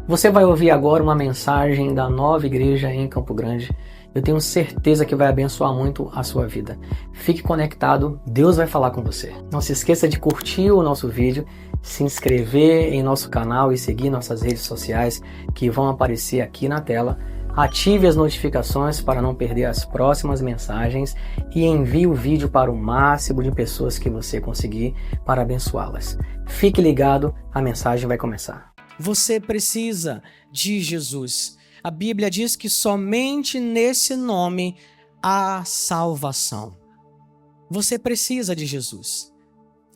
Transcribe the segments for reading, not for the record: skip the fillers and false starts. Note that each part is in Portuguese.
Você vai ouvir agora uma mensagem da Nova Igreja em Campo Grande. Eu tenho certeza que vai abençoar muito a sua vida. Fique conectado, Deus vai falar com você. Não se esqueça de curtir o nosso vídeo, se inscrever em nosso canal e seguir nossas redes sociais que vão aparecer aqui na tela. Ative as notificações para não perder as próximas mensagens e envie o vídeo para o máximo de pessoas que você conseguir para abençoá-las. Fique ligado, a mensagem vai começar. Você precisa de Jesus. A Bíblia diz que somente nesse nome há salvação. Você precisa de Jesus.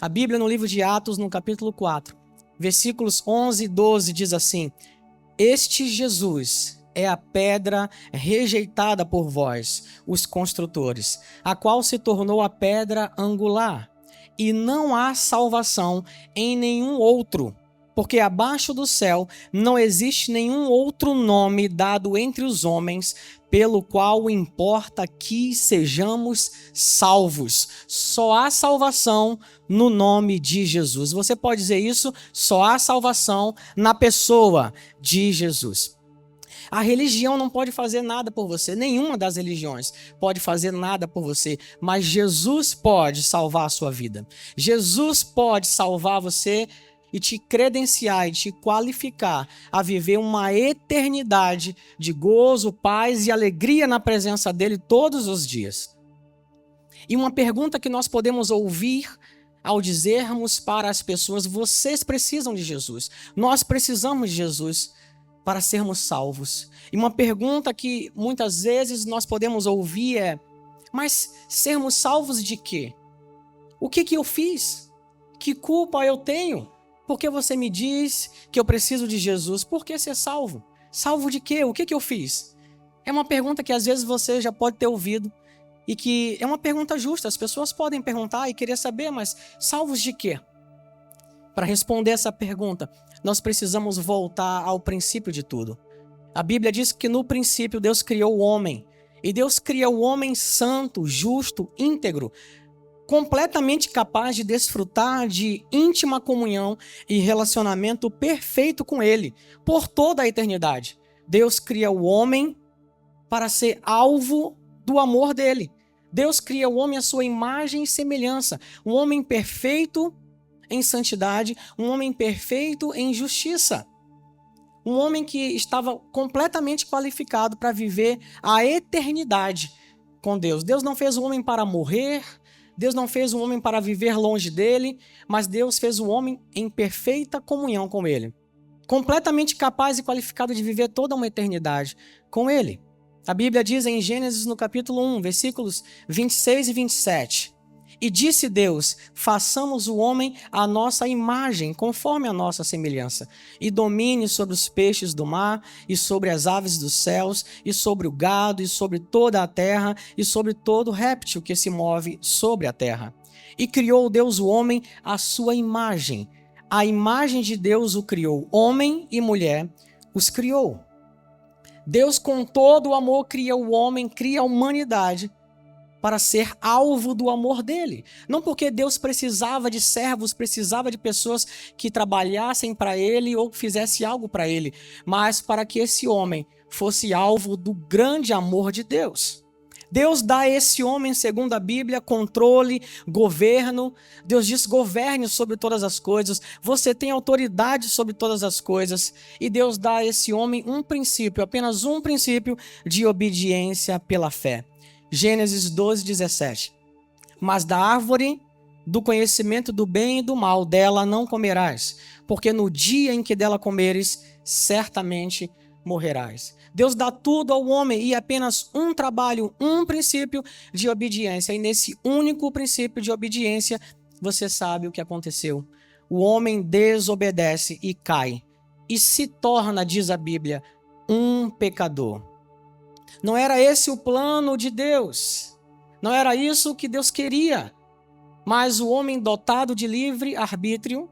A Bíblia no livro de Atos, no capítulo 4, versículos 11 e 12 diz assim: Este Jesus é a pedra rejeitada por vós, os construtores, a qual se tornou a pedra angular. E não há salvação em nenhum outro, porque abaixo do céu não existe nenhum outro nome dado entre os homens pelo qual importa que sejamos salvos. Só há salvação no nome de Jesus. Você pode dizer isso? Só há salvação na pessoa de Jesus. A religião não pode fazer nada por você, nenhuma das religiões pode fazer nada por você, mas Jesus pode salvar a sua vida. Jesus pode salvar você e te credenciar e te qualificar a viver uma eternidade de gozo, paz e alegria na presença dele todos os dias. E uma pergunta que nós podemos ouvir ao dizermos para as pessoas: vocês precisam de Jesus, nós precisamos de Jesus para sermos salvos. E uma pergunta que muitas vezes nós podemos ouvir é: mas sermos salvos de quê? O que eu fiz? Que culpa eu tenho? Por que você me diz que eu preciso de Jesus? Por que ser salvo? Salvo de quê? O que eu fiz? É uma pergunta que às vezes você já pode ter ouvido e que é uma pergunta justa. As pessoas podem perguntar e querer saber, mas salvos de quê? Para responder essa pergunta, nós precisamos voltar ao princípio de tudo. A Bíblia diz que no princípio Deus criou o homem. E Deus cria o homem santo, justo, íntegro, completamente capaz de desfrutar de íntima comunhão e relacionamento perfeito com Ele, por toda a eternidade. Deus cria o homem para ser alvo do amor dele. Deus cria o homem à sua imagem e semelhança, um homem perfeito em santidade, um homem perfeito em justiça. Um homem que estava completamente qualificado para viver a eternidade com Deus. Deus não fez o homem para morrer, Deus não fez o homem para viver longe dele, mas Deus fez o homem em perfeita comunhão com ele. Completamente capaz e qualificado de viver toda uma eternidade com ele. A Bíblia diz em Gênesis no capítulo 1, versículos 26 e 27. E disse Deus: façamos o homem à nossa imagem, conforme a nossa semelhança, e domine sobre os peixes do mar, e sobre as aves dos céus, e sobre o gado, e sobre toda a terra, e sobre todo réptil que se move sobre a terra. E criou Deus o homem à sua imagem. A imagem de Deus o criou, homem e mulher os criou. Deus, com todo o amor, cria o homem, cria a humanidade, para ser alvo do amor dele. Não porque Deus precisava de servos, precisava de pessoas que trabalhassem para ele ou fizessem algo para ele, mas para que esse homem fosse alvo do grande amor de Deus. Deus dá a esse homem, segundo a Bíblia, controle, governo. Deus diz: governe sobre todas as coisas, você tem autoridade sobre todas as coisas. E Deus dá a esse homem um princípio, apenas um princípio de obediência pela fé. Gênesis 12, 17. Mas da árvore do conhecimento do bem e do mal, dela não comerás, porque no dia em que dela comeres, certamente morrerás. Deus dá tudo ao homem e apenas um trabalho, um princípio de obediência. E nesse único princípio de obediência, você sabe o que aconteceu. O homem desobedece e cai, e se torna, diz a Bíblia, um pecador. Não era esse o plano de Deus. Não era isso que Deus queria. Mas o homem dotado de livre arbítrio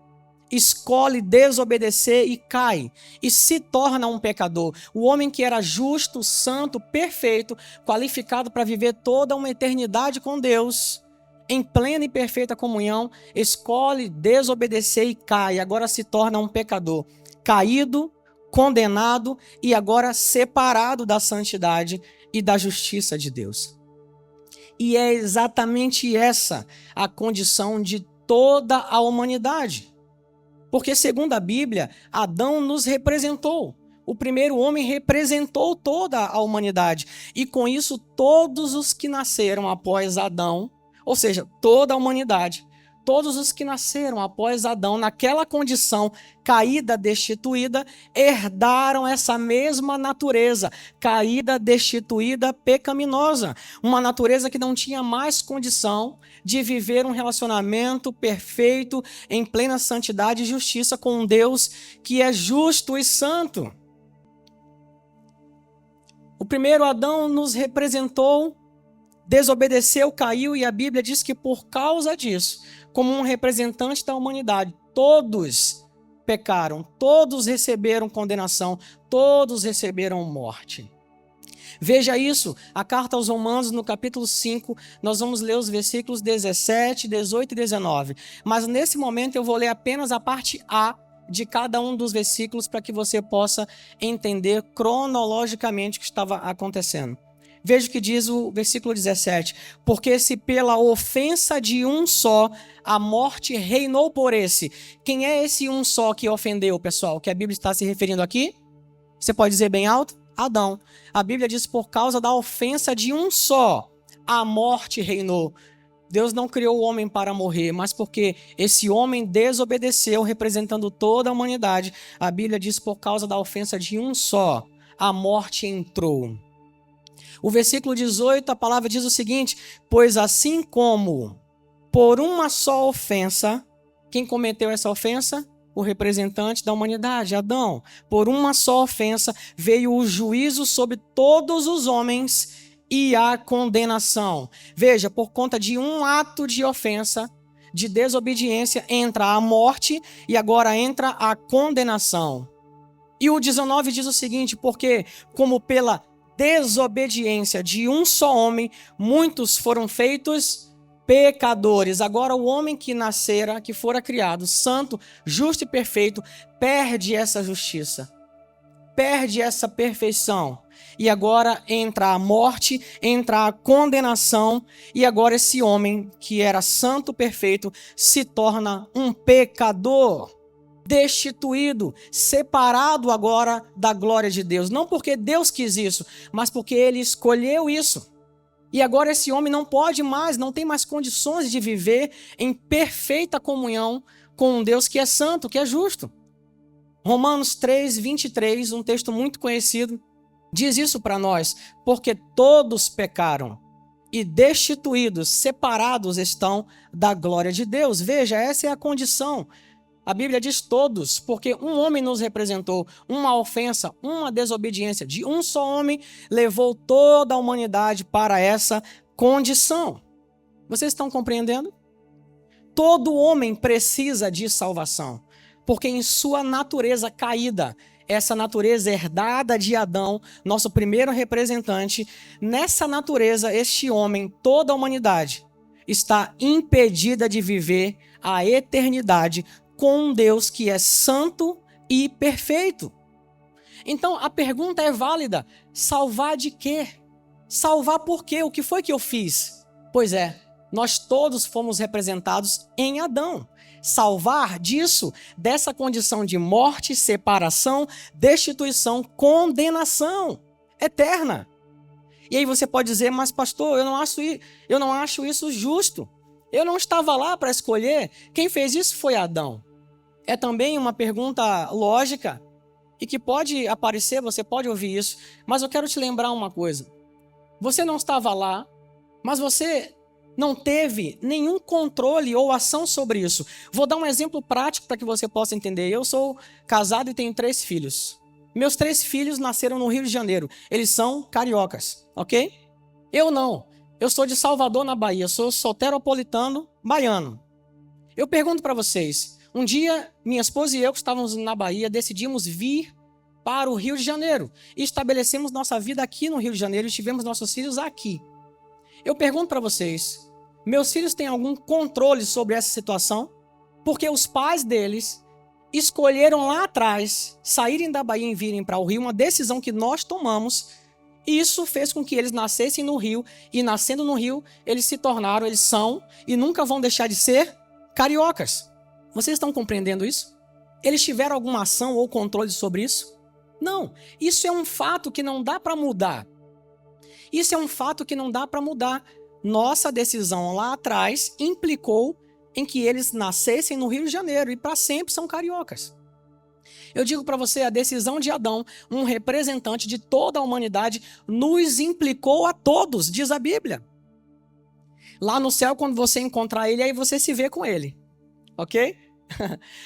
escolhe desobedecer e cai. E se torna um pecador. O homem que era justo, santo, perfeito, qualificado para viver toda uma eternidade com Deus, em plena e perfeita comunhão, escolhe desobedecer e cai. Agora se torna um pecador. Caído, condenado e agora separado da santidade e da justiça de Deus. E é exatamente essa a condição de toda a humanidade. Porque, segundo a Bíblia, Adão nos representou. O primeiro homem representou toda a humanidade. E com isso, todos os que nasceram após Adão, ou seja, toda a humanidade, todos os que nasceram após Adão, naquela condição caída, destituída, herdaram essa mesma natureza, caída, destituída, pecaminosa. Uma natureza que não tinha mais condição de viver um relacionamento perfeito, em plena santidade e justiça com um Deus que é justo e santo. O primeiro Adão nos representou, desobedeceu, caiu, e a Bíblia diz que por causa disso, como um representante da humanidade, todos pecaram, todos receberam condenação, todos receberam morte. Veja isso, a carta aos Romanos, no capítulo 5, nós vamos ler os versículos 17, 18 e 19. Mas nesse momento eu vou ler apenas a parte A de cada um dos versículos para que você possa entender cronologicamente o que estava acontecendo. Veja o que diz o versículo 17. Porque se pela ofensa de um só a morte reinou por esse. Quem é esse um só que ofendeu, pessoal? Que a Bíblia está se referindo aqui? Você pode dizer bem alto? Adão. A Bíblia diz por causa da ofensa de um só a morte reinou. Deus não criou o homem para morrer, mas porque esse homem desobedeceu, representando toda a humanidade. A Bíblia diz por causa da ofensa de um só a morte entrou. O versículo 18, a palavra diz o seguinte: pois assim como por uma só ofensa, quem cometeu essa ofensa? O representante da humanidade, Adão. Por uma só ofensa veio o juízo sobre todos os homens e a condenação. Veja, por conta de um ato de ofensa, de desobediência, entra a morte e agora entra a condenação. E o 19 diz o seguinte: porque como pela desobediência de um só homem, muitos foram feitos pecadores. Agora o homem que nascera, que fora criado, santo, justo e perfeito, perde essa justiça, perde essa perfeição. E agora entra a morte, entra a condenação, e agora esse homem que era santo, perfeito, se torna um pecador. Destituído, separado agora da glória de Deus. Não porque Deus quis isso, mas porque ele escolheu isso. E agora esse homem não pode mais, não tem mais condições de viver em perfeita comunhão com um Deus que é santo, que é justo. Romanos 3, 23, um texto muito conhecido, diz isso para nós: porque todos pecaram e destituídos, separados estão da glória de Deus. Veja, essa é a condição. A Bíblia diz todos, porque um homem nos representou, uma ofensa, uma desobediência de um só homem levou toda a humanidade para essa condição. Vocês estão compreendendo? Todo homem precisa de salvação, porque em sua natureza caída, essa natureza herdada de Adão, nosso primeiro representante, nessa natureza, este homem, toda a humanidade, está impedida de viver a eternidade com um Deus que é santo e perfeito. Então a pergunta é válida: salvar de quê? Salvar por quê? O que foi que eu fiz? Pois é, nós todos fomos representados em Adão. Salvar disso, dessa condição de morte, separação, destituição, condenação eterna. E aí você pode dizer: mas pastor, eu não acho isso justo. Eu não estava lá para escolher. Quem fez isso foi Adão. É também uma pergunta lógica e que pode aparecer, você pode ouvir isso, mas eu quero te lembrar uma coisa. Você não estava lá, mas você não teve nenhum controle ou ação sobre isso. Vou dar um exemplo prático para que você possa entender. Eu sou casado e tenho 3 filhos. Meus 3 filhos nasceram no Rio de Janeiro. Eles são cariocas, ok? Eu não. Eu sou de Salvador, na Bahia. Sou soteropolitano baiano. Eu pergunto para vocês: um dia, minha esposa e eu, que estávamos na Bahia, decidimos vir para o Rio de Janeiro e estabelecemos nossa vida aqui no Rio de Janeiro e tivemos nossos filhos aqui. Eu pergunto para vocês: meus filhos têm algum controle sobre essa situação? Porque os pais deles escolheram lá atrás saírem da Bahia e virem para o Rio, uma decisão que nós tomamos, e isso fez com que eles nascessem no Rio, e nascendo no Rio, eles são e nunca vão deixar de ser cariocas. Vocês estão compreendendo isso? Eles tiveram alguma ação ou controle sobre isso? Não. Isso é um fato que não dá para mudar. Isso é um fato que não dá para mudar. Nossa decisão lá atrás implicou em que eles nascessem no Rio de Janeiro e para sempre são cariocas. Eu digo para você, a decisão de Adão, um representante de toda a humanidade, nos implicou a todos, diz a Bíblia. Lá no céu, quando você encontrar ele, aí você se vê com ele. Ok?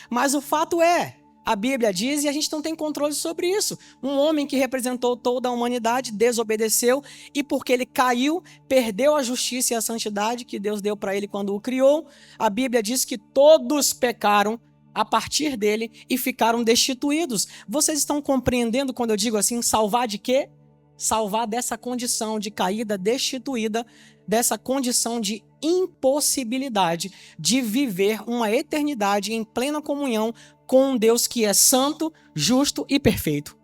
Mas o fato é, a Bíblia diz e a gente não tem controle sobre isso. Um homem que representou toda a humanidade desobedeceu e porque ele caiu, perdeu a justiça e a santidade que Deus deu para ele quando o criou. A Bíblia diz que todos pecaram a partir dele e ficaram destituídos. Vocês estão compreendendo quando eu digo assim, salvar de quê? Salvar dessa condição de caída destituída, dessa condição de impossibilidade de viver uma eternidade em plena comunhão com um Deus que é santo, justo e perfeito.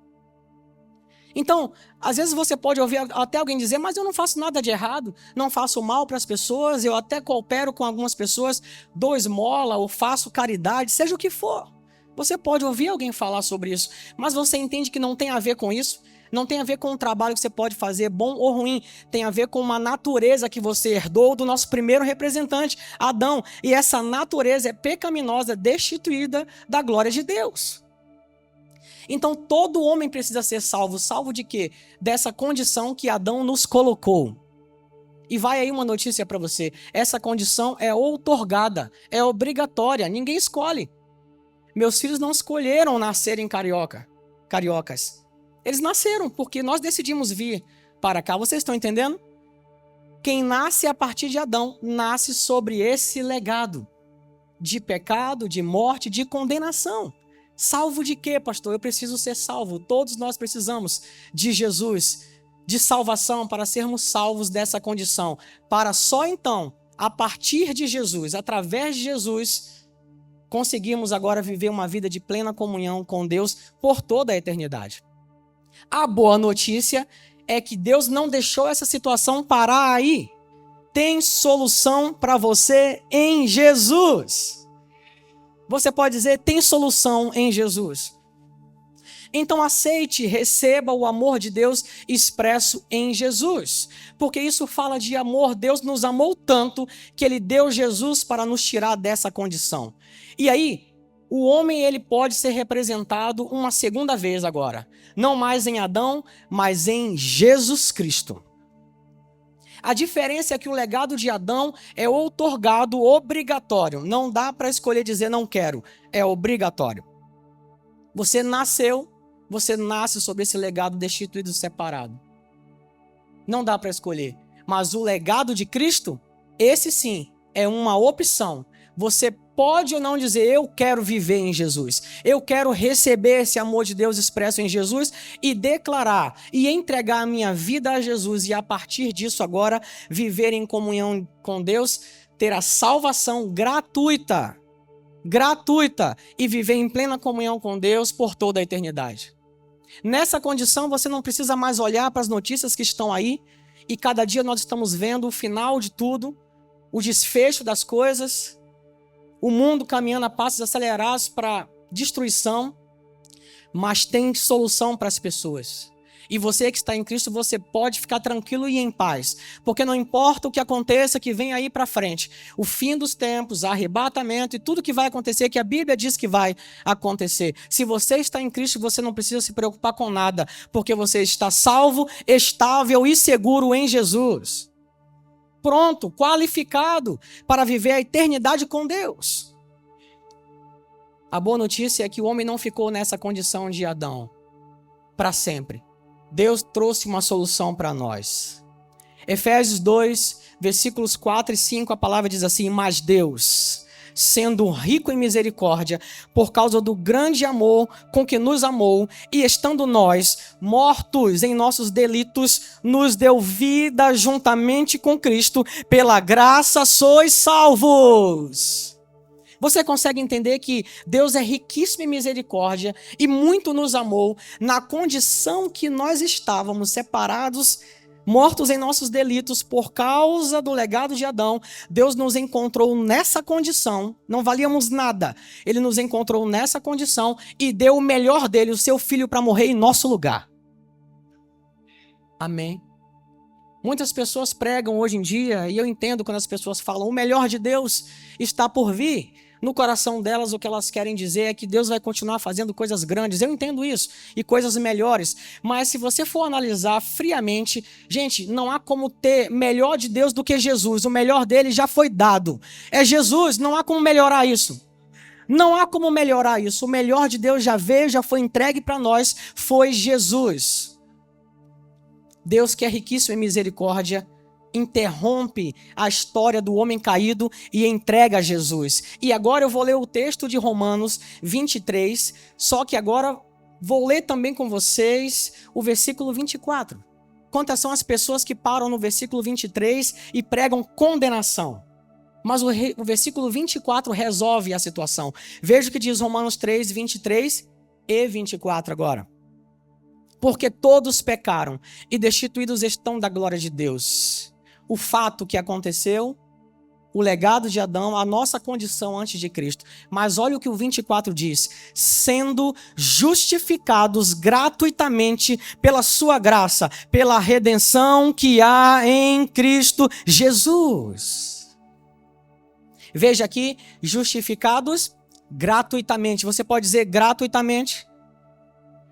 Então, às vezes você pode ouvir até alguém dizer, mas eu não faço nada de errado, não faço mal para as pessoas, eu até coopero com algumas pessoas, dou esmola ou faço caridade, seja o que for. Você pode ouvir alguém falar sobre isso, mas você entende que não tem a ver com isso? Não tem a ver com o trabalho que você pode fazer, bom ou ruim. Tem a ver com uma natureza que você herdou do nosso primeiro representante, Adão. E essa natureza é pecaminosa, destituída da glória de Deus. Então todo homem precisa ser salvo. Salvo de quê? Dessa condição que Adão nos colocou. E vai aí uma notícia para você. Essa condição é outorgada, é obrigatória, ninguém escolhe. Meus filhos não escolheram nascerem cariocas. Eles nasceram porque nós decidimos vir para cá. Vocês estão entendendo? Quem nasce a partir de Adão, nasce sobre esse legado de pecado, de morte, de condenação. Salvo de quê, pastor? Eu preciso ser salvo. Todos nós precisamos de Jesus, de salvação para sermos salvos dessa condição. Para só então, a partir de Jesus, através de Jesus, conseguirmos agora viver uma vida de plena comunhão com Deus por toda a eternidade. A boa notícia é que Deus não deixou essa situação parar aí. Tem solução para você em Jesus. Você pode dizer, tem solução em Jesus. Então aceite, receba o amor de Deus expresso em Jesus. Porque isso fala de amor. Deus nos amou tanto que Ele deu Jesus para nos tirar dessa condição. E aí, o homem ele pode ser representado uma segunda vez agora. Não mais em Adão, mas em Jesus Cristo. A diferença é que o legado de Adão é outorgado, obrigatório. Não dá para escolher dizer não quero. É obrigatório. Você nasceu, você nasce sobre esse legado destituído e separado. Não dá para escolher. Mas o legado de Cristo, esse sim, é uma opção. Você pode ou não dizer, eu quero viver em Jesus. Eu quero receber esse amor de Deus expresso em Jesus e declarar e entregar a minha vida a Jesus e a partir disso agora viver em comunhão com Deus, ter a salvação gratuita e viver em plena comunhão com Deus por toda a eternidade. Nessa condição você não precisa mais olhar para as notícias que estão aí e cada dia nós estamos vendo o final de tudo, o desfecho das coisas, o mundo caminhando a passos acelerados para destruição, mas tem solução para as pessoas. E você que está em Cristo, você pode ficar tranquilo e em paz, porque não importa o que aconteça que vem aí para frente, o fim dos tempos, arrebatamento e tudo que vai acontecer, que a Bíblia diz que vai acontecer. Se você está em Cristo, você não precisa se preocupar com nada, porque você está salvo, estável e seguro em Jesus. Pronto, qualificado para viver a eternidade com Deus. A boa notícia é que o homem não ficou nessa condição de Adão para sempre. Deus trouxe uma solução para nós. Efésios 2, versículos 4 e 5, a palavra diz assim, mas Deus, sendo rico em misericórdia, por causa do grande amor com que nos amou, e estando nós mortos em nossos delitos, nos deu vida juntamente com Cristo, pela graça sois salvos. Você consegue entender que Deus é riquíssimo em misericórdia e muito nos amou na condição que nós estávamos separados, mortos em nossos delitos por causa do legado de Adão. Deus nos encontrou nessa condição, não valíamos nada. Ele nos encontrou nessa condição e deu o melhor dele, o seu filho, para morrer em nosso lugar. Amém. Muitas pessoas pregam hoje em dia, e eu entendo quando as pessoas falam o melhor de Deus está por vir. No coração delas, o que elas querem dizer é que Deus vai continuar fazendo coisas grandes. Eu entendo isso, e coisas melhores. Mas se você for analisar friamente, gente, não há como ter melhor de Deus do que Jesus. O melhor dele já foi dado. É Jesus, não há como melhorar isso. Não há como melhorar isso. O melhor de Deus já veio, já foi entregue para nós, foi Jesus. Deus, que é riquíssimo em misericórdia, interrompe a história do homem caído e entrega a Jesus. E agora eu vou ler o texto de Romanos 23, só que agora vou ler também com vocês o versículo 24. Quantas são as pessoas que param no versículo 23 e pregam condenação? Mas o versículo 24 resolve a situação. Veja o que diz Romanos 3, 23 e 24 agora. Porque todos pecaram e destituídos estão da glória de Deus. O fato que aconteceu, o legado de Adão, a nossa condição antes de Cristo. Mas olha o que o 24 diz: sendo justificados gratuitamente pela sua graça, pela redenção que há em Cristo Jesus. Veja aqui, justificados gratuitamente. Você pode dizer gratuitamente?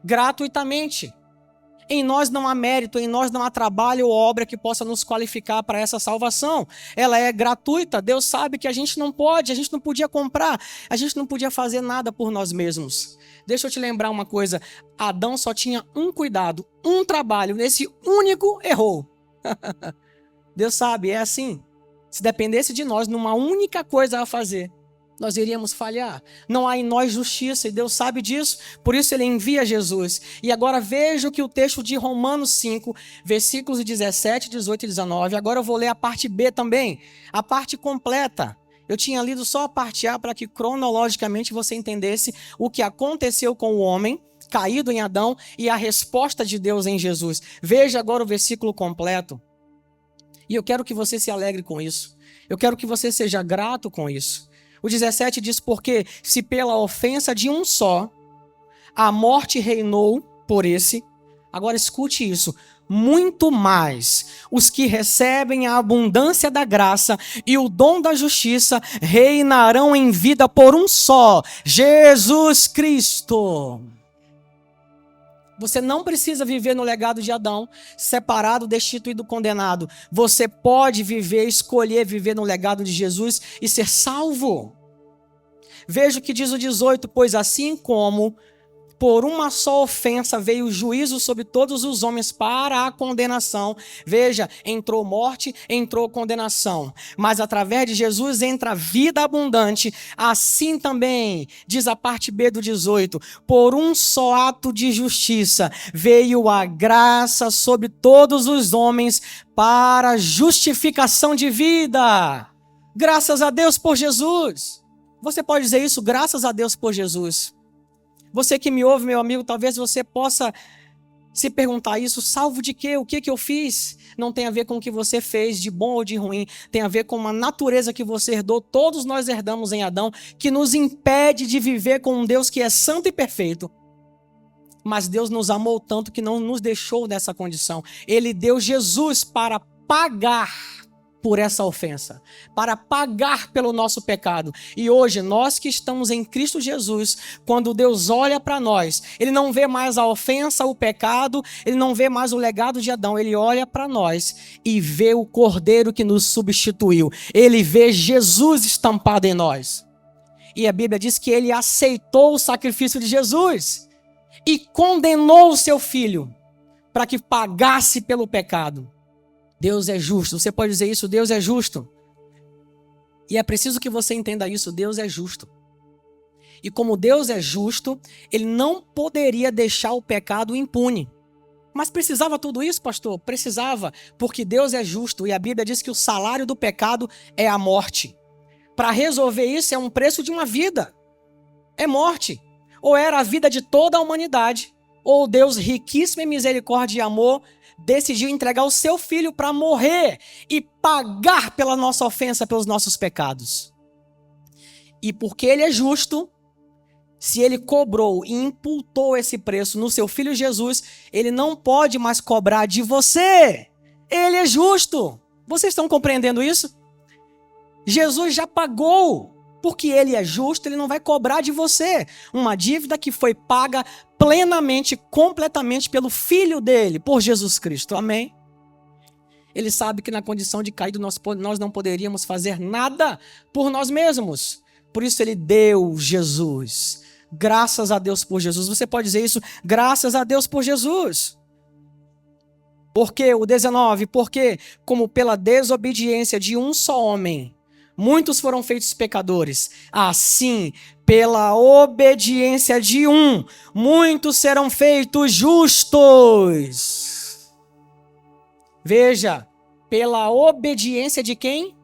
Gratuitamente. Em nós não há mérito, em nós não há trabalho ou obra que possa nos qualificar para essa salvação. Ela é gratuita. Deus sabe que a gente não pode, a gente não podia comprar, a gente não podia fazer nada por nós mesmos. Deixa eu te lembrar uma coisa. Adão só tinha um cuidado, um trabalho. Nesse único errou. Deus sabe, é assim. Se dependesse de nós, numa única coisa a fazer, nós iríamos falhar. Não há em nós justiça e Deus sabe disso, por isso ele envia Jesus. E agora veja o que o texto de Romanos 5, versículos 17, 18 e 19. Agora eu vou ler a parte B também, a parte completa. Eu tinha lido só a parte A para que cronologicamente você entendesse o que aconteceu com o homem caído em Adão e a resposta de Deus em Jesus. Veja agora o versículo completo. E eu quero que você se alegre com isso. Eu quero que você seja grato com isso. O 17 diz: porque se pela ofensa de um só a morte reinou por esse, agora escute isso, muito mais os que recebem a abundância da graça e o dom da justiça reinarão em vida por um só, Jesus Cristo. Você não precisa viver no legado de Adão, separado, destituído, condenado. Você pode viver, escolher viver no legado de Jesus e ser salvo. Veja o que diz o 18, pois assim como por uma só ofensa veio o juízo sobre todos os homens para a condenação. Veja, entrou morte, entrou condenação. Mas através de Jesus entra a vida abundante. Assim também, diz a parte B do 18, por um só ato de justiça veio a graça sobre todos os homens para justificação de vida. Graças a Deus por Jesus. Você pode dizer isso, graças a Deus por Jesus. Você que me ouve, meu amigo, talvez você possa se perguntar isso, salvo de quê? O que eu fiz? Não tem a ver com o que você fez de bom ou de ruim, tem a ver com uma natureza que você herdou, todos nós herdamos em Adão, que nos impede de viver com um Deus que é santo e perfeito. Mas Deus nos amou tanto que não nos deixou nessa condição. Ele deu Jesus para pagar por essa ofensa, para pagar pelo nosso pecado. E hoje, nós que estamos em Cristo Jesus, quando Deus olha para nós, Ele não vê mais a ofensa, o pecado, Ele não vê mais o legado de Adão, Ele olha para nós e vê o Cordeiro que nos substituiu. Ele vê Jesus estampado em nós. E a Bíblia diz que Ele aceitou o sacrifício de Jesus e condenou o seu Filho para que pagasse pelo pecado. Deus é justo. Você pode dizer isso, Deus é justo. E é preciso que você entenda isso, Deus é justo. E como Deus é justo, Ele não poderia deixar o pecado impune. Mas precisava tudo isso, pastor? Precisava, porque Deus é justo. E a Bíblia diz que o salário do pecado é a morte. para resolver isso é um preço de uma vida. É morte. Ou era a vida de toda a humanidade, ou Deus, riquíssimo em misericórdia e amor, decidiu entregar o seu filho para morrer e pagar pela nossa ofensa, pelos nossos pecados. E porque ele é justo, se ele cobrou e imputou esse preço no seu filho Jesus, ele não pode mais cobrar de você. Ele é justo. Vocês estão compreendendo isso? Jesus já pagou. Porque ele é justo, ele não vai cobrar de você uma dívida que foi paga plenamente, completamente pelo Filho dele, por Jesus Cristo. Amém? Ele sabe que na condição de caído nós não poderíamos fazer nada por nós mesmos. Por isso ele deu Jesus. Graças a Deus por Jesus. Você pode dizer isso? Graças a Deus por Jesus. Porque o 19, porque como pela desobediência de um só homem, muitos foram feitos pecadores. Assim, pela obediência de um, muitos serão feitos justos. Veja, pela obediência de quem?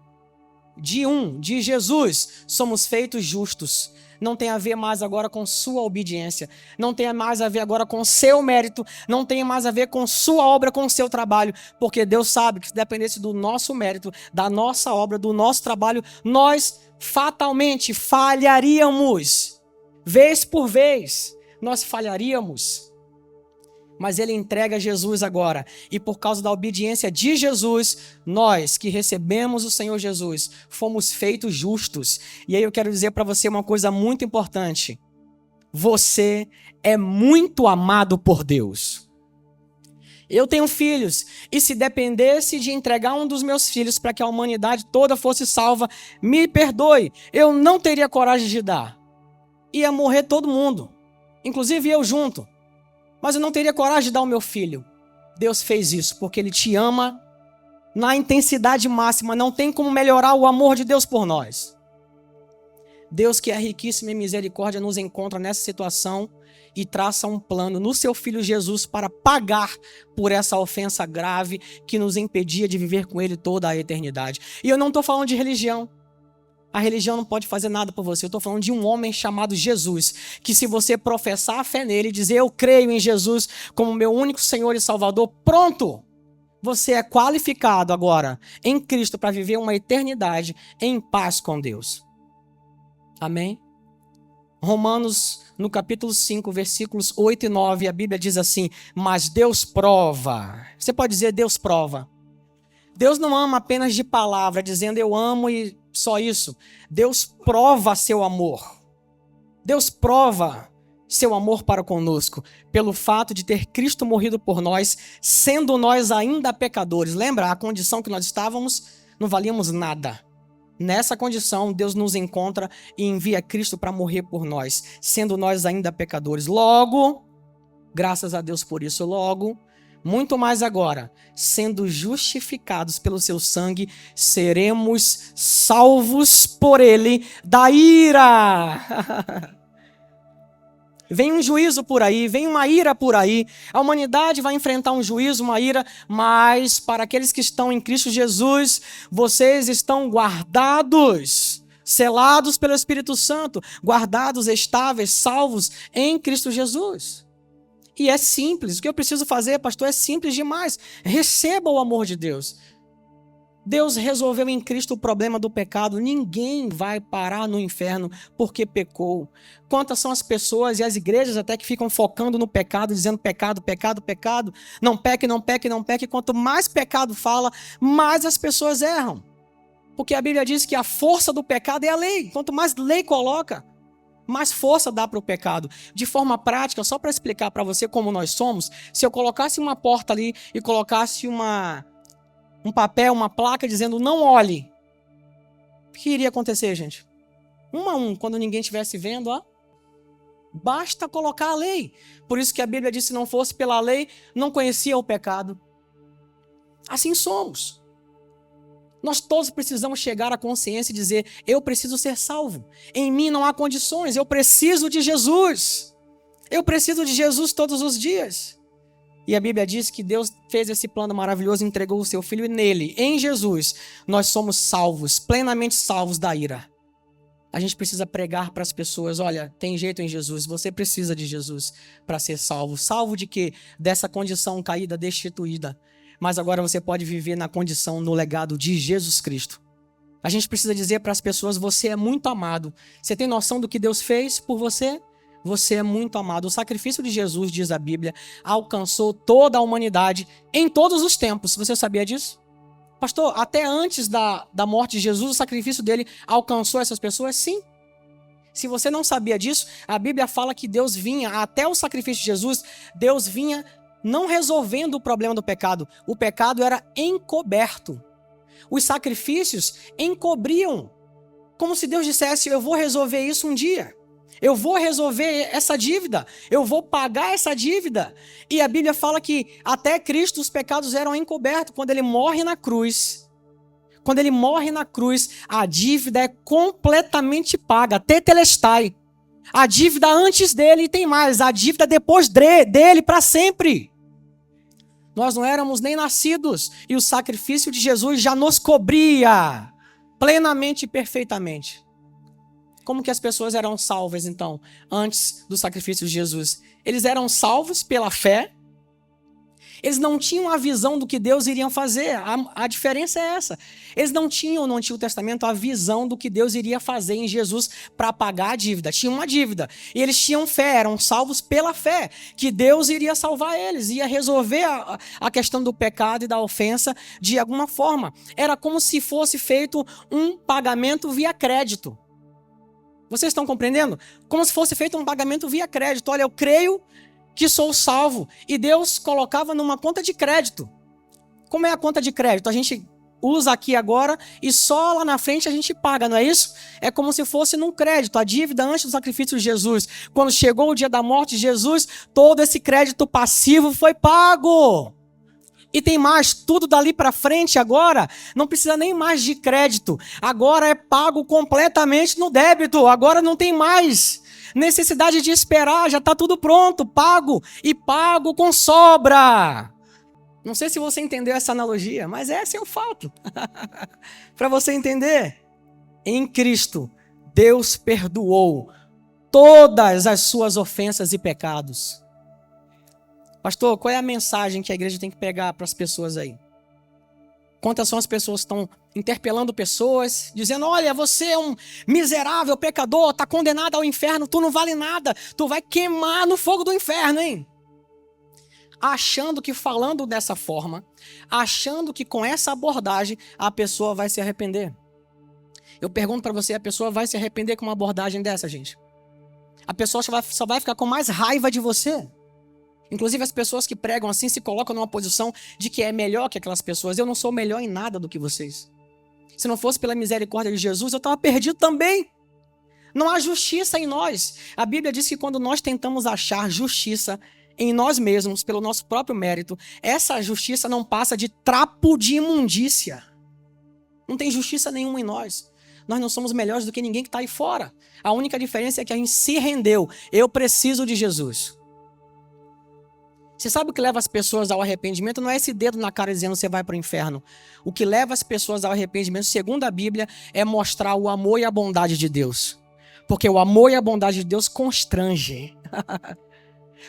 De Jesus, somos feitos justos. Não tem a ver mais agora com sua obediência. Não tem mais a ver agora com seu mérito. Não tem mais a ver com sua obra, com seu trabalho. Porque Deus sabe que se dependesse do nosso mérito, da nossa obra, do nosso trabalho, nós fatalmente falharíamos. Vez por vez, nós falharíamos. Mas ele entrega Jesus agora. E por causa da obediência de Jesus, nós que recebemos o Senhor Jesus, fomos feitos justos. E aí eu quero dizer para você uma coisa muito importante. Você é muito amado por Deus. Eu tenho filhos. E se dependesse de entregar um dos meus filhos para que a humanidade toda fosse salva, me perdoe, eu não teria coragem de dar. Ia morrer todo mundo. Inclusive eu junto. Mas eu não teria coragem de dar o meu filho. Deus fez isso porque Ele te ama na intensidade máxima. Não tem como melhorar o amor de Deus por nós. Deus, que é riquíssimo em misericórdia, nos encontra nessa situação e traça um plano no seu Filho Jesus para pagar por essa ofensa grave que nos impedia de viver com Ele toda a eternidade. E eu não estou falando de religião. A religião não pode fazer nada por você. Eu estou falando de um homem chamado Jesus, que se você professar a fé nele e dizer eu creio em Jesus como meu único Senhor e Salvador, pronto! Você é qualificado agora em Cristo para viver uma eternidade em paz com Deus. Amém? Romanos, no capítulo 5, versículos 8 e 9, a Bíblia diz assim, mas Deus prova. Você pode dizer Deus prova. Deus não ama apenas de palavra, dizendo eu amo e só isso. Deus prova seu amor. Deus prova seu amor para conosco pelo fato de ter Cristo morrido por nós, sendo nós ainda pecadores. Lembra a condição que nós estávamos? Não valíamos nada. Nessa condição, Deus nos encontra e envia Cristo para morrer por nós, sendo nós ainda pecadores. Logo, graças a Deus por isso, logo, muito mais agora, sendo justificados pelo seu sangue, seremos salvos por ele da ira. Vem um juízo por aí, vem uma ira por aí. A humanidade vai enfrentar um juízo, uma ira, mas para aqueles que estão em Cristo Jesus, vocês estão guardados, selados pelo Espírito Santo, guardados, estáveis, salvos em Cristo Jesus. E é simples. O que eu preciso fazer, pastor, é simples demais. Receba o amor de Deus. Deus resolveu em Cristo o problema do pecado. Ninguém vai parar no inferno porque pecou. Quantas são as pessoas e as igrejas até que ficam focando no pecado, dizendo pecado, pecado, pecado. Não peque, não peque, não peque. Quanto mais pecado fala, mais as pessoas erram. Porque a Bíblia diz que a força do pecado é a lei. Quanto mais lei coloca, mais força dá para o pecado. De forma prática, só para explicar para você como nós somos, se eu colocasse uma porta ali e colocasse um papel, uma placa dizendo não olhe, o que iria acontecer, gente? Um a um, quando ninguém estivesse vendo, ó, basta colocar a lei. Por isso que a Bíblia diz, se não fosse pela lei, não conhecia o pecado. Assim somos. Nós todos precisamos chegar à consciência e dizer, eu preciso ser salvo. Em mim não há condições, eu preciso de Jesus. Eu preciso de Jesus todos os dias. E a Bíblia diz que Deus fez esse plano maravilhoso e entregou o seu Filho e nele, em Jesus, nós somos salvos, plenamente salvos da ira. A gente precisa pregar para as pessoas, olha, tem jeito em Jesus, você precisa de Jesus para ser salvo. Salvo de quê? Dessa condição caída, destituída. Mas agora você pode viver na condição, no legado de Jesus Cristo. A gente precisa dizer para as pessoas, você é muito amado. Você tem noção do que Deus fez por você? Você é muito amado. O sacrifício de Jesus, diz a Bíblia, alcançou toda a humanidade em todos os tempos. Você sabia disso? Pastor, até antes da morte de Jesus, o sacrifício dele alcançou essas pessoas? Sim. Se você não sabia disso, a Bíblia fala que Deus vinha, até o sacrifício de Jesus, Deus vinha não resolvendo o problema do pecado. O pecado era encoberto. Os sacrifícios encobriam. Como se Deus dissesse, eu vou resolver isso um dia. Eu vou resolver essa dívida. Eu vou pagar essa dívida. E a Bíblia fala que até Cristo os pecados eram encobertos. Quando ele morre na cruz, a dívida é completamente paga. Tetelestai. A dívida antes dele e tem mais. A dívida depois dele para sempre. Nós não éramos nem nascidos. E o sacrifício de Jesus já nos cobria plenamente e perfeitamente. Como que as pessoas eram salvas, então, antes do sacrifício de Jesus? Eles eram salvos pela fé. Eles não tinham a visão do que Deus iria fazer. A diferença é essa. Eles não tinham no Antigo Testamento a visão do que Deus iria fazer em Jesus para pagar a dívida. Tinha uma dívida. E eles tinham fé, eram salvos pela fé, que Deus iria salvar eles, ia resolver a questão do pecado e da ofensa de alguma forma. Era como se fosse feito um pagamento via crédito. Vocês estão compreendendo? Como se fosse feito um pagamento via crédito. Olha, eu creio que sou salvo. E Deus colocava numa conta de crédito. Como é a conta de crédito? A gente usa aqui agora e só lá na frente a gente paga, não é isso? É como se fosse num crédito. A dívida antes do sacrifício de Jesus. Quando chegou o dia da morte de Jesus, todo esse crédito passivo foi pago. E tem mais, tudo dali para frente agora, não precisa nem mais de crédito. Agora é pago completamente no débito. Agora não tem mais necessidade de esperar, já está tudo pronto, pago. E pago com sobra. Não sei se você entendeu essa analogia, mas esse é o fato. Para você entender, em Cristo, Deus perdoou todas as suas ofensas e pecados. Pastor, qual é a mensagem que a igreja tem que pegar para as pessoas aí? Quantas são as pessoas que estão interpelando pessoas, dizendo, olha, você é um miserável pecador, está condenado ao inferno, tu não vale nada, tu vai queimar no fogo do inferno, hein? Achando que falando dessa forma, achando que com essa abordagem a pessoa vai se arrepender. Eu pergunto para você, a pessoa vai se arrepender com uma abordagem dessa, gente? A pessoa só vai ficar com mais raiva de você. Inclusive as pessoas que pregam assim se colocam numa posição de que é melhor que aquelas pessoas. Eu não sou melhor em nada do que vocês. Se não fosse pela misericórdia de Jesus, eu estava perdido também. Não há justiça em nós. A Bíblia diz que quando nós tentamos achar justiça em nós mesmos, pelo nosso próprio mérito, essa justiça não passa de trapo de imundícia. Não tem justiça nenhuma em nós. Nós não somos melhores do que ninguém que está aí fora. A única diferença é que a gente se rendeu. Eu preciso de Jesus. Você sabe o que leva as pessoas ao arrependimento? Não é esse dedo na cara dizendo você vai para o inferno. O que leva as pessoas ao arrependimento, segundo a Bíblia, é mostrar o amor e a bondade de Deus. Porque o amor e a bondade de Deus constrange.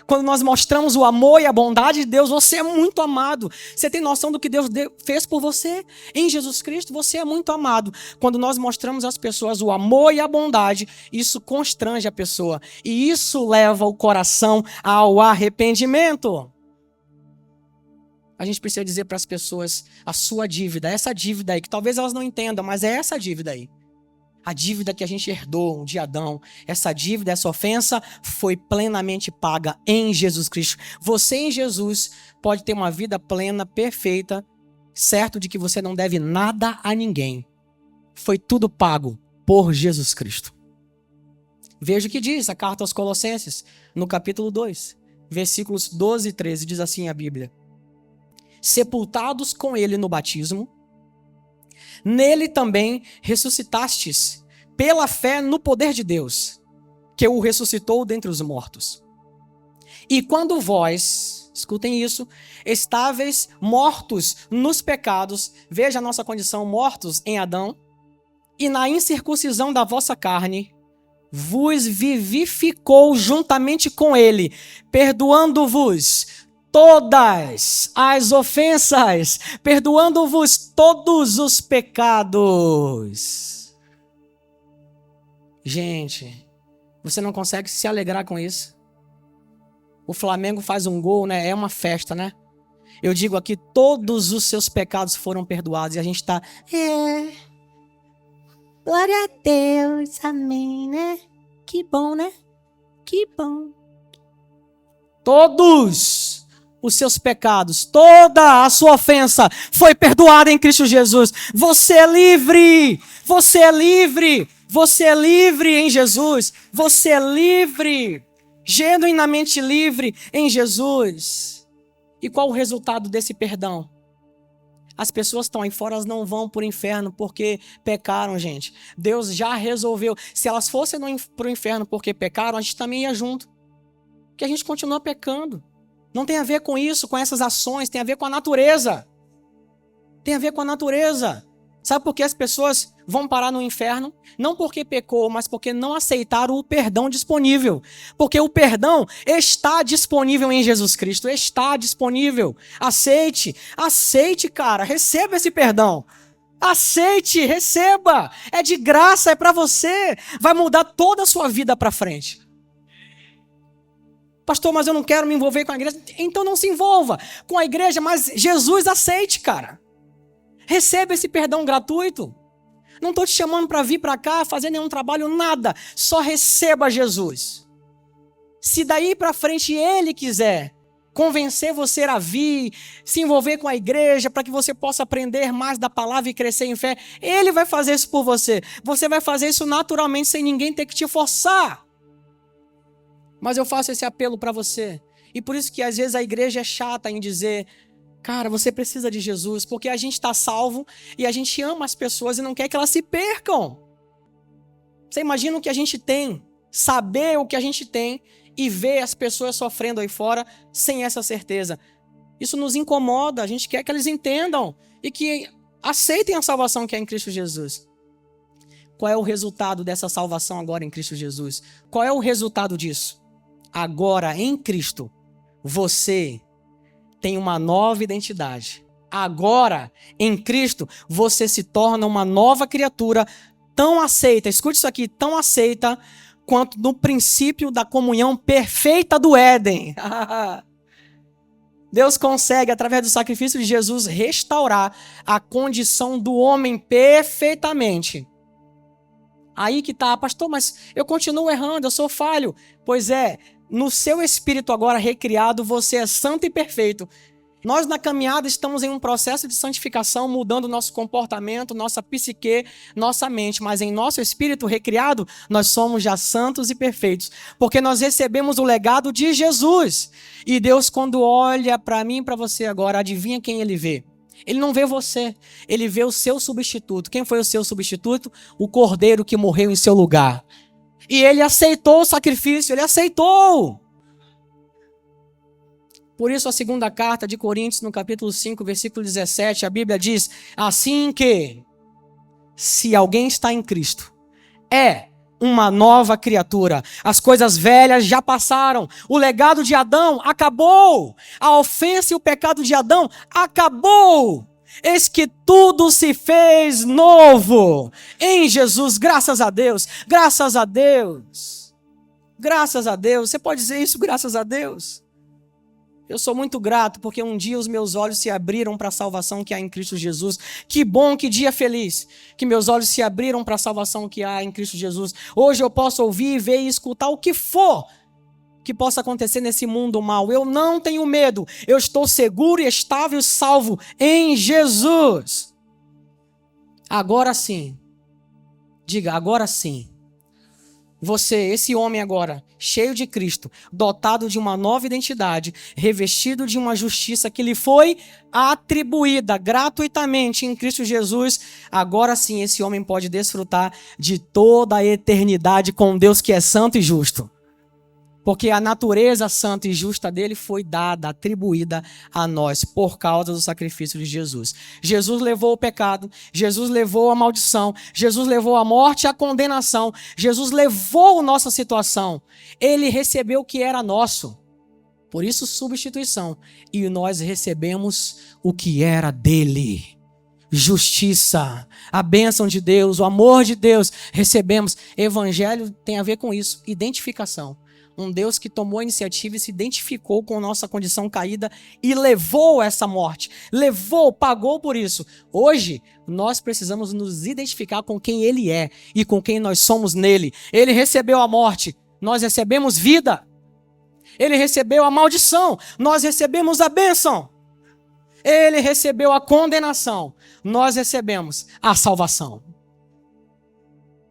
Quando nós mostramos o amor e a bondade de Deus, você é muito amado. Você tem noção do que Deus fez por você? Em Jesus Cristo, você é muito amado. Quando nós mostramos às pessoas o amor e a bondade, isso constrange a pessoa. E isso leva o coração ao arrependimento. A gente precisa dizer para as pessoas a sua dívida, essa dívida aí, que talvez elas não entendam, mas é essa dívida aí. A dívida que a gente herdou de Adão, essa dívida, essa ofensa, foi plenamente paga em Jesus Cristo. Você em Jesus pode ter uma vida plena, perfeita, certo de que você não deve nada a ninguém. Foi tudo pago por Jesus Cristo. Veja o que diz a carta aos Colossenses, no capítulo 2, versículos 12 e 13, diz assim a Bíblia. Sepultados com ele no batismo, nele também ressuscitastes, pela fé no poder de Deus, que o ressuscitou dentre os mortos. E quando vós, escutem isso, estáveis mortos nos pecados, veja a nossa condição, mortos em Adão, e na incircuncisão da vossa carne vos vivificou juntamente com ele, perdoando-vos todas as ofensas, perdoando-vos todos os pecados. Gente, você não consegue se alegrar com isso? O Flamengo faz um gol, né? É uma festa, né? Eu digo aqui, todos os seus pecados foram perdoados e a gente tá... Glória a Deus, amém, né? Que bom, né? Que bom. Todos os seus pecados, toda a sua ofensa foi perdoada em Cristo Jesus. Você é livre! Você é livre! Você é livre em Jesus! Você é livre! Genuinamente livre em Jesus. E qual o resultado desse perdão? As pessoas estão aí fora, elas não vão para o inferno porque pecaram, gente. Deus já resolveu. Se elas fossem para o inferno porque pecaram, a gente também ia junto. Porque a gente continua pecando. Não tem a ver com isso, com essas ações, tem a ver com a natureza. Tem a ver com a natureza. Sabe por que as pessoas vão parar no inferno? Não porque pecou, mas porque não aceitaram o perdão disponível. Porque o perdão está disponível em Jesus Cristo. Está disponível. Aceite. Aceite, cara. Receba esse perdão. Aceite, receba. É de graça, é para você. Vai mudar toda a sua vida para frente. Pastor, mas eu não quero me envolver com a igreja. Então não se envolva com a igreja, mas Jesus aceite, cara. Receba esse perdão gratuito. Não estou te chamando para vir para cá, fazer nenhum trabalho, nada. Só receba Jesus. Se daí para frente Ele quiser convencer você a vir, se envolver com a igreja, para que você possa aprender mais da palavra e crescer em fé, Ele vai fazer isso por você. Você vai fazer isso naturalmente, sem ninguém ter que te forçar. Mas eu faço esse apelo para você. E por isso que às vezes a igreja é chata em dizer... Cara, você precisa de Jesus, porque a gente está salvo e a gente ama as pessoas e não quer que elas se percam. Você imagina o que a gente tem, saber o que a gente tem e ver as pessoas sofrendo aí fora sem essa certeza. Isso nos incomoda, a gente quer que eles entendam e que aceitem a salvação que é em Cristo Jesus. Qual é o resultado dessa salvação agora em Cristo Jesus? Qual é o resultado disso? Agora, em Cristo, você... tem uma nova identidade. Agora, em Cristo, você se torna uma nova criatura tão aceita, escute isso aqui, tão aceita quanto no princípio da comunhão perfeita do Éden. Deus consegue, através do sacrifício de Jesus, restaurar a condição do homem perfeitamente. Aí que tá, pastor, mas eu continuo errando, eu sou falho. Pois é, no seu espírito agora recriado, você é santo e perfeito. Nós na caminhada estamos em um processo de santificação, mudando nosso comportamento, nossa psique, nossa mente. Mas em nosso espírito recriado, nós somos já santos e perfeitos. Porque nós recebemos o legado de Jesus. E Deus, quando olha para mim e para você agora, adivinha quem Ele vê? Ele não vê você, Ele vê o seu substituto. Quem foi o seu substituto? O Cordeiro que morreu em seu lugar. E Ele aceitou o sacrifício, Ele aceitou. Por isso a segunda carta de Coríntios, no capítulo 5, versículo 17, a Bíblia diz, assim que, se alguém está em Cristo, é uma nova criatura. As coisas velhas já passaram. O legado de Adão acabou. A ofensa e o pecado de Adão acabou. Eis que tudo se fez novo em Jesus. Graças a Deus. Graças a Deus. Graças a Deus. Você pode dizer isso, graças a Deus? Eu sou muito grato porque um dia os meus olhos se abriram para a salvação que há em Cristo Jesus. Que bom, que dia feliz que meus olhos se abriram para a salvação que há em Cristo Jesus. Hoje eu posso ouvir, ver e escutar o que for que possa acontecer nesse mundo mal. Eu não tenho medo. Eu estou seguro e estável e salvo em Jesus. Agora sim. Diga, agora sim. Você, esse homem agora, cheio de Cristo, dotado de uma nova identidade, revestido de uma justiça que lhe foi atribuída gratuitamente em Cristo Jesus, agora sim esse homem pode desfrutar de toda a eternidade com Deus que é santo e justo. Porque a natureza santa e justa dele foi dada, atribuída a nós por causa do sacrifício de Jesus. Jesus levou o pecado, Jesus levou a maldição, Jesus levou a morte e a condenação, Jesus levou a nossa situação. Ele recebeu o que era nosso. Por isso, substituição. E nós recebemos o que era dele. Justiça, a bênção de Deus, o amor de Deus, recebemos. Evangelho tem a ver com isso, identificação. Um Deus que tomou a iniciativa e se identificou com nossa condição caída e levou essa morte, pagou por isso. Hoje, nós precisamos nos identificar com quem Ele é e com quem nós somos nele. Ele recebeu a morte, nós recebemos vida. Ele recebeu a maldição, nós recebemos a bênção. Ele recebeu a condenação, nós recebemos a salvação.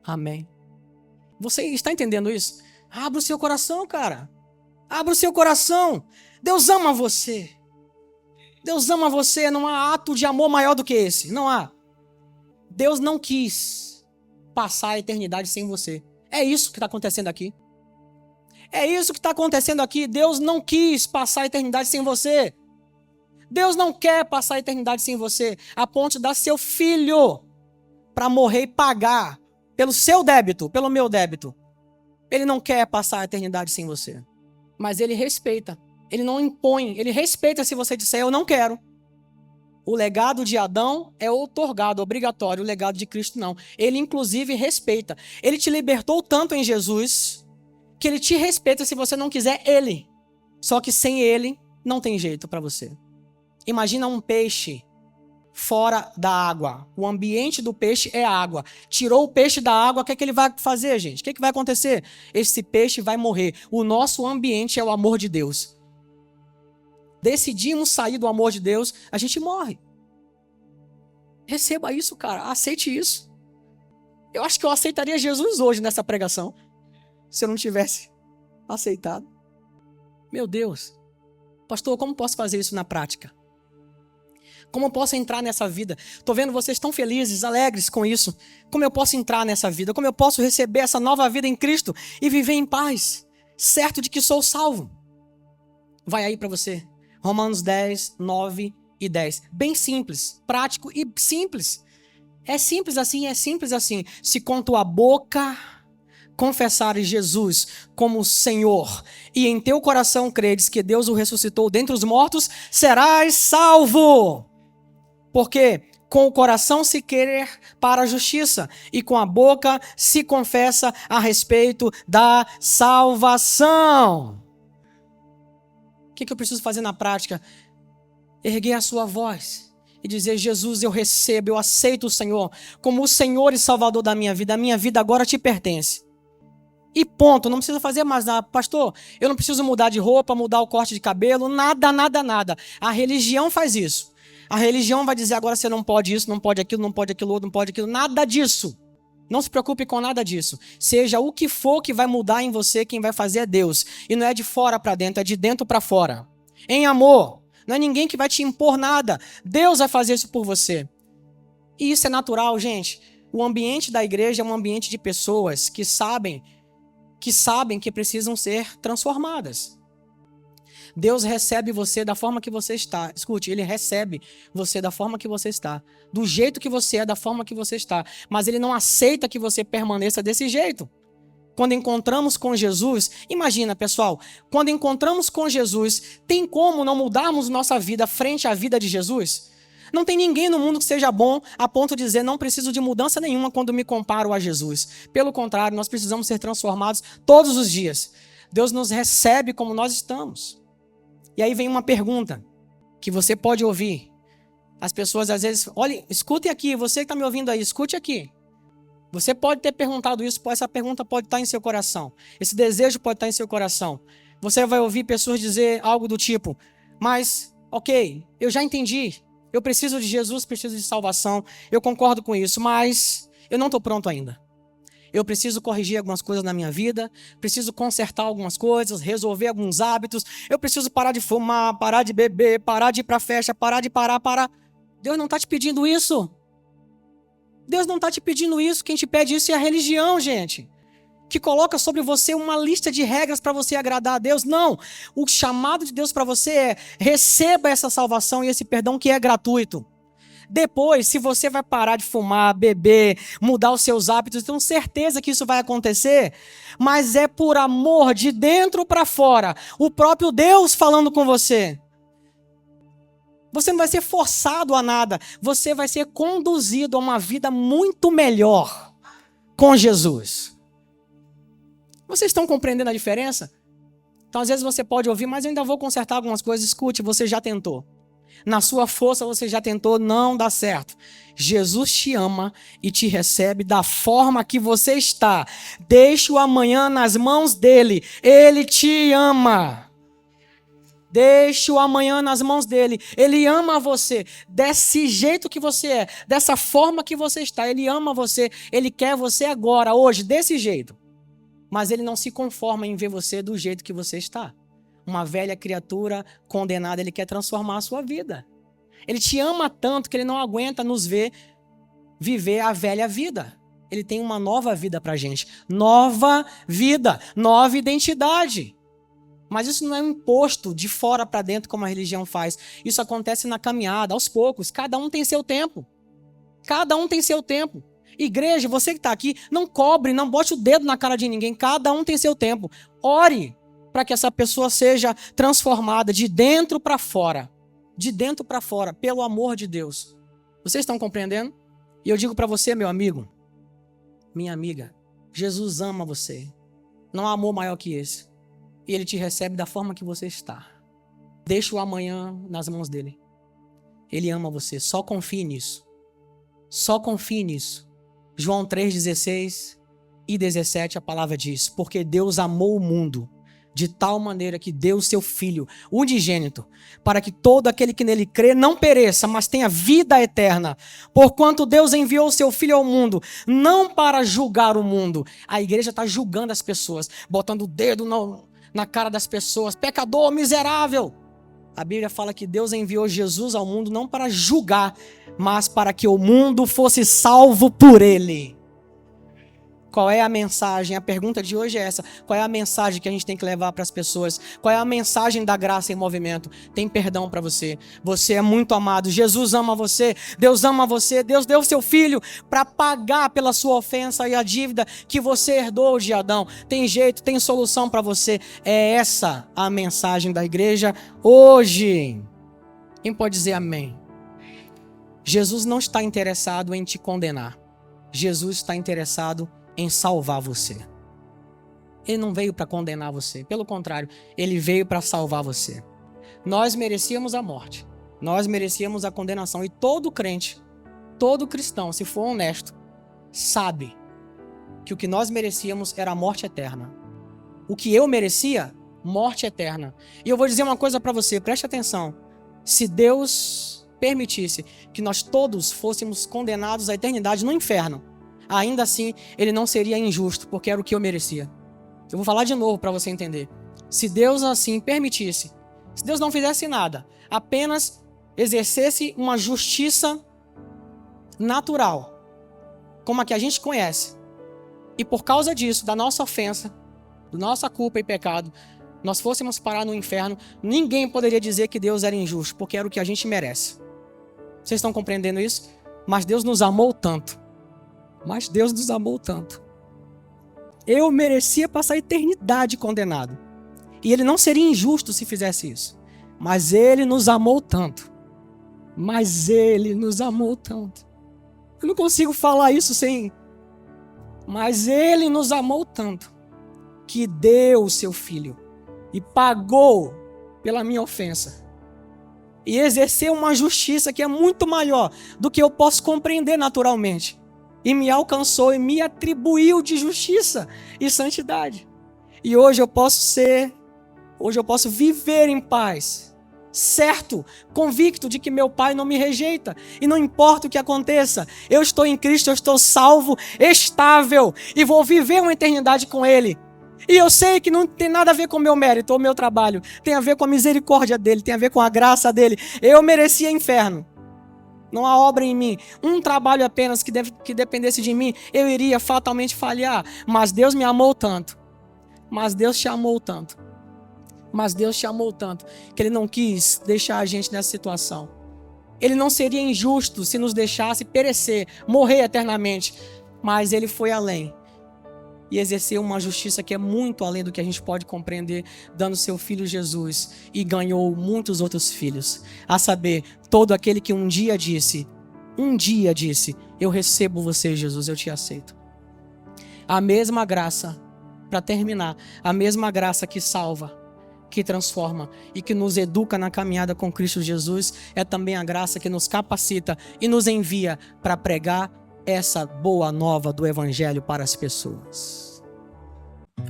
Amém. Você está entendendo isso? Abra o seu coração, cara. Abra o seu coração. Deus ama você. Deus ama você. Não há ato de amor maior do que esse. Não há. Deus não quis passar a eternidade sem você. É isso que está acontecendo aqui. É isso que está acontecendo aqui. Deus não quis passar a eternidade sem você. Deus não quer passar a eternidade sem você, a ponto de dar seu filho para morrer e pagar pelo seu débito, pelo meu débito. Ele não quer passar a eternidade sem você. Mas ele respeita. Ele não impõe. Ele respeita se você disser, eu não quero. O legado de Adão é outorgado, obrigatório. O legado de Cristo não. Ele, inclusive, respeita. Ele te libertou tanto em Jesus que ele te respeita se você não quiser ele. Só que sem ele, não tem jeito para você. Imagina um peixe fora da água. O ambiente do peixe é a água. Tirou o peixe da água, o que é que ele vai fazer, gente? O que é que vai acontecer? Esse peixe vai morrer. O nosso ambiente é o amor de Deus. Decidimos sair do amor de Deus, a gente morre. Receba isso, cara. Aceite isso. Eu acho que eu aceitaria Jesus hoje nessa pregação, se eu não tivesse aceitado. Meu Deus. Pastor, como posso fazer isso na prática? Como eu posso entrar nessa vida? Estou vendo vocês tão felizes, alegres com isso. Como eu posso entrar nessa vida? Como eu posso receber essa nova vida em Cristo e viver em paz, certo de que sou salvo? Vai aí para você. Romanos 10, 9 e 10. Bem simples, prático e simples. É simples assim, é simples assim. Se com tua boca confessares Jesus como Senhor e em teu coração credes que Deus o ressuscitou dentre os mortos, serás salvo. Porque com o coração se crê para a justiça e com a boca se confessa a respeito da salvação. O que eu preciso fazer na prática? Erguer a sua voz e dizer, Jesus, eu recebo, eu aceito o Senhor como o Senhor e Salvador da minha vida. A minha vida agora te pertence. E ponto, não precisa fazer mais nada. Pastor, eu não preciso mudar de roupa, mudar o corte de cabelo, nada, nada, nada. A religião faz isso. A religião vai dizer agora você não pode isso, não pode aquilo, não pode aquilo outro, não pode aquilo. Nada disso. Não se preocupe com nada disso. Seja o que for que vai mudar em você, quem vai fazer é Deus. E não é de fora para dentro, é de dentro para fora. Em amor. Não é ninguém que vai te impor nada. Deus vai fazer isso por você. E isso é natural, gente. O ambiente da igreja é um ambiente de pessoas que sabem que precisam ser transformadas. Deus recebe você da forma que você está. Escute, Ele recebe você da forma que você está. Do jeito que você é, da forma que você está. Mas Ele não aceita que você permaneça desse jeito. Quando encontramos com Jesus, imagina, pessoal, quando encontramos com Jesus, tem como não mudarmos nossa vida frente à vida de Jesus? Não tem ninguém no mundo que seja bom a ponto de dizer não preciso de mudança nenhuma quando me comparo a Jesus. Pelo contrário, nós precisamos ser transformados todos os dias. Deus nos recebe como nós estamos. E aí vem uma pergunta que você pode ouvir. As pessoas às vezes, olha, escute aqui, você que está me ouvindo aí, escute aqui. Você pode ter perguntado isso, essa pergunta pode estar em seu coração. Esse desejo pode estar em seu coração. Você vai ouvir pessoas dizer algo do tipo, mas, ok, eu já entendi. Eu preciso de Jesus, preciso de salvação. Eu concordo com isso, mas eu não estou pronto ainda. Eu preciso corrigir algumas coisas na minha vida, preciso consertar algumas coisas, resolver alguns hábitos, eu preciso parar de fumar, parar de beber, parar de ir para festa, parar de parar. Deus não está te pedindo isso. Deus não está te pedindo isso. Quem te pede isso é a religião, gente. que coloca sobre você uma lista de regras para você agradar a Deus. Não. O chamado de Deus para você é: receba essa salvação e esse perdão que é gratuito. Depois, se você vai parar de fumar, beber, mudar os seus hábitos, eu tenho certeza que isso vai acontecer, mas é por amor, de dentro para fora, o próprio Deus falando com você. Você não vai ser forçado a nada, você vai ser conduzido a uma vida muito melhor com Jesus. Vocês estão compreendendo a diferença? Então, às vezes você pode ouvir: mas eu ainda vou consertar algumas coisas. Escute, você já tentou. Na sua força você já tentou, não dá certo. Jesus te ama e te recebe da forma que você está. Deixe o amanhã nas mãos dele. Ele te ama. Deixe o amanhã nas mãos dele. Ele ama você desse jeito que você é, dessa forma que você está. Ele ama você, ele quer você agora, hoje, desse jeito. Mas ele não se conforma em ver você do jeito que você está. Uma velha criatura condenada, ele quer transformar a sua vida. Ele te ama tanto que ele não aguenta nos ver viver a velha vida. Ele tem uma nova vida pra gente. Nova vida, nova identidade. Mas isso não é um imposto de fora para dentro como a religião faz. Isso acontece na caminhada, aos poucos. Cada um tem seu tempo. Cada um tem seu tempo. Igreja, você que está aqui, não cobre, não bote o dedo na cara de ninguém. Cada um tem seu tempo. Ore para que essa pessoa seja transformada de dentro para fora. De dentro para fora, pelo amor de Deus. Vocês estão compreendendo? E eu digo para você, meu amigo, minha amiga, Jesus ama você. Não há amor maior que esse. E ele te recebe da forma que você está. Deixa o amanhã nas mãos dele. Ele ama você, só confie nisso. Só confie nisso. João 3,16 e 17, a palavra diz: porque Deus amou o mundo de tal maneira que deu o seu Filho unigênito, para que todo aquele que nele crê não pereça, mas tenha vida eterna. Porquanto Deus enviou o seu Filho ao mundo, não para julgar o mundo. A igreja está julgando as pessoas, botando o dedo na cara das pessoas. Pecador, miserável. A Bíblia fala que Deus enviou Jesus ao mundo não para julgar, mas para que o mundo fosse salvo por ele. Qual é a mensagem? A pergunta de hoje é essa. Qual é a mensagem que a gente tem que levar para as pessoas? Qual é a mensagem da graça em movimento? Tem perdão para você. Você é muito amado. Jesus ama você. Deus ama você. Deus deu seu Filho para pagar pela sua ofensa e a dívida que você herdou de Adão. Tem jeito, tem solução para você. É essa a mensagem da igreja hoje. Quem pode dizer amém? Jesus não está interessado em te condenar. Jesus está interessado em salvar você. Ele não veio para condenar você. Pelo contrário, ele veio para salvar você. Nós merecíamos a morte. Nós merecíamos a condenação. E todo crente, todo cristão, se for honesto, sabe que o que nós merecíamos era a morte eterna. O que eu merecia, morte eterna. E eu vou dizer uma coisa para você, preste atenção. Se Deus permitisse que nós todos fôssemos condenados à eternidade no inferno, ainda assim, ele não seria injusto, porque era o que eu merecia. Eu vou falar de novo para você entender. Se Deus assim permitisse, se Deus não fizesse nada, apenas exercesse uma justiça natural, como a que a gente conhece, e por causa disso, da nossa ofensa, da nossa culpa e pecado, nós fôssemos parar no inferno, ninguém poderia dizer que Deus era injusto, porque era o que a gente merece. Vocês estão compreendendo isso? Mas Deus nos amou tanto. Mas Deus nos amou tanto. Eu merecia passar a eternidade condenado. E ele não seria injusto se fizesse isso. Mas ele nos amou tanto. Mas ele nos amou tanto. Eu não consigo falar isso sem... Mas ele nos amou tanto que deu o seu Filho e pagou pela minha ofensa. E exerceu uma justiça que é muito maior do que eu posso compreender naturalmente. E me alcançou e me atribuiu de justiça e santidade. E hoje eu posso viver em paz, certo, convicto de que meu Pai não me rejeita. E não importa o que aconteça, eu estou em Cristo, eu estou salvo, estável, e vou viver uma eternidade com Ele. E eu sei que não tem nada a ver com o meu mérito ou o meu trabalho, tem a ver com a misericórdia dEle, tem a ver com a graça dEle. Eu merecia inferno. Não há obra em mim. Um trabalho apenas que dependesse de mim, eu iria fatalmente falhar. Mas Deus me amou tanto. Mas Deus te amou tanto. Mas Deus te amou tanto que Ele não quis deixar a gente nessa situação. Ele não seria injusto se nos deixasse perecer, morrer eternamente. Mas Ele foi além e exerceu uma justiça que é muito além do que a gente pode compreender, dando seu Filho Jesus, e ganhou muitos outros filhos. A saber, todo aquele que um dia disse, eu recebo você, Jesus, eu te aceito. A mesma graça, para terminar, a mesma graça que salva, que transforma e que nos educa na caminhada com Cristo Jesus, é também a graça que nos capacita e nos envia para pregar essa boa nova do Evangelho para as pessoas.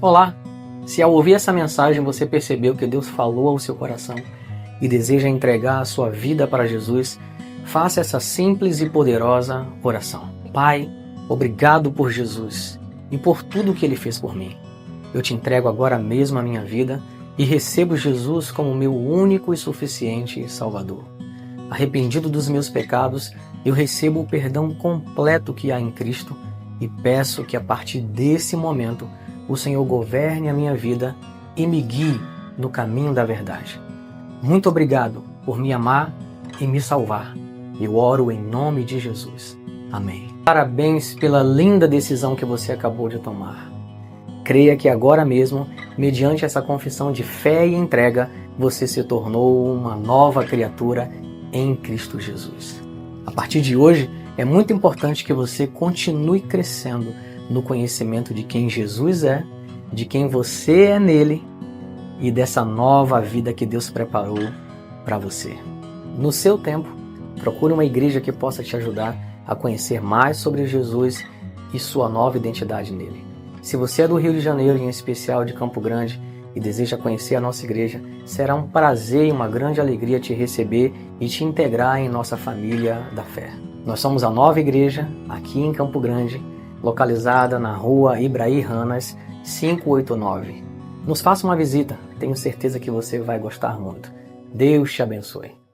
Olá! Se ao ouvir essa mensagem você percebeu que Deus falou ao seu coração e deseja entregar a sua vida para Jesus, faça essa simples e poderosa oração. Pai, obrigado por Jesus e por tudo que Ele fez por mim. Eu te entrego agora mesmo a minha vida e recebo Jesus como meu único e suficiente Salvador. Arrependido dos meus pecados, eu recebo o perdão completo que há em Cristo e peço que a partir desse momento o Senhor governe a minha vida e me guie no caminho da verdade. Muito obrigado por me amar e me salvar. Eu oro em nome de Jesus. Amém. Parabéns pela linda decisão que você acabou de tomar. Creia que agora mesmo, mediante essa confissão de fé e entrega, você se tornou uma nova criatura em Cristo Jesus. A partir de hoje, é muito importante que você continue crescendo no conhecimento de quem Jesus é, de quem você é nele e dessa nova vida que Deus preparou para você. No seu tempo, procure uma igreja que possa te ajudar a conhecer mais sobre Jesus e sua nova identidade nele. Se você é do Rio de Janeiro, em especial de Campo Grande, e deseja conhecer a nossa igreja, será um prazer e uma grande alegria te receber e te integrar em nossa família da fé. Nós somos a nova igreja, aqui em Campo Grande, localizada na rua Ibraí Ranas, 589. Nos faça uma visita, tenho certeza que você vai gostar muito. Deus te abençoe.